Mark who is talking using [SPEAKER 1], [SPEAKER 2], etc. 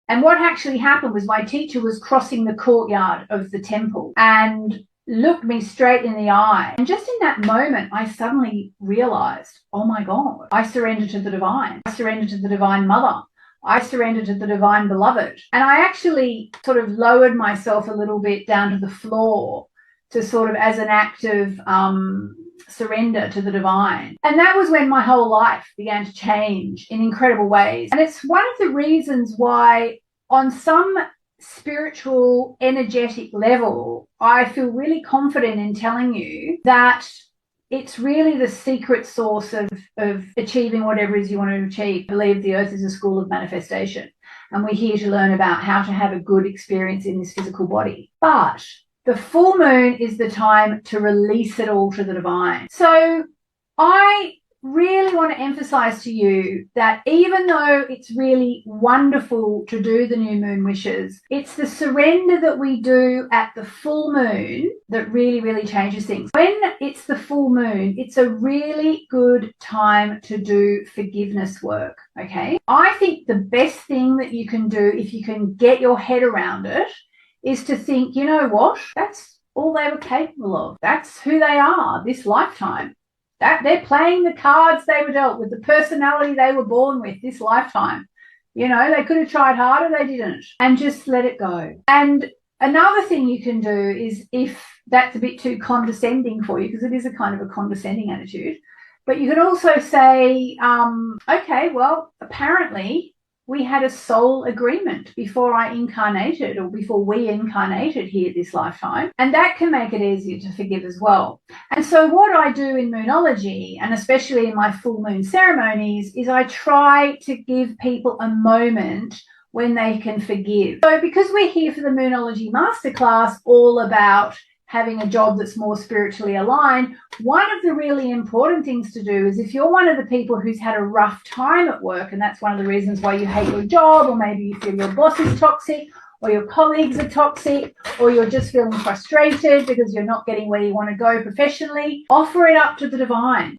[SPEAKER 1] And what actually happened was my teacher was crossing the courtyard of the temple and looked me straight in the eye. And just in that moment, I suddenly realized, oh my God, I surrender to the divine. I surrender to the divine mother. I surrender to the divine beloved. And I actually sort of lowered myself a little bit down to the floor to sort of as an act of surrender to the divine. And that was when my whole life began to change in incredible ways. And it's one of the reasons why on some spiritual, energetic level, I feel really confident in telling you that it's really the secret source of achieving whatever it is you want to achieve. I believe the earth is a school of manifestation, and we're here to learn about how to have a good experience in this physical body. But the full moon is the time to release it all to the divine. So I really want to emphasize to you that even though it's really wonderful to do the new moon wishes, it's the surrender that we do at the full moon that really, really changes things. When it's the full moon, it's a really good time to do forgiveness work, okay? I think the best thing that you can do if you can get your head around it is to think, you know what? That's all they were capable of. That's who they are this lifetime. That they're playing the cards they were dealt with, the personality they were born with this lifetime. You know, they could have tried harder, they didn't. And just let it go. And another thing you can do is, if that's a bit too condescending for you, because it is a kind of a condescending attitude, but you can also say, okay, well, apparently we had a soul agreement before I incarnated, or before we incarnated here this lifetime. And that can make it easier to forgive as well. And so what I do in Moonology, and especially in my full moon ceremonies, is I try to give people a moment when they can forgive. So because we're here for the Moonology Masterclass, all about having a job that's more spiritually aligned, one of the really important things to do is, if you're one of the people who's had a rough time at work, and that's one of the reasons why you hate your job, or maybe you feel your boss is toxic, or your colleagues are toxic, or you're just feeling frustrated because you're not getting where you want to go professionally, offer it up to the divine.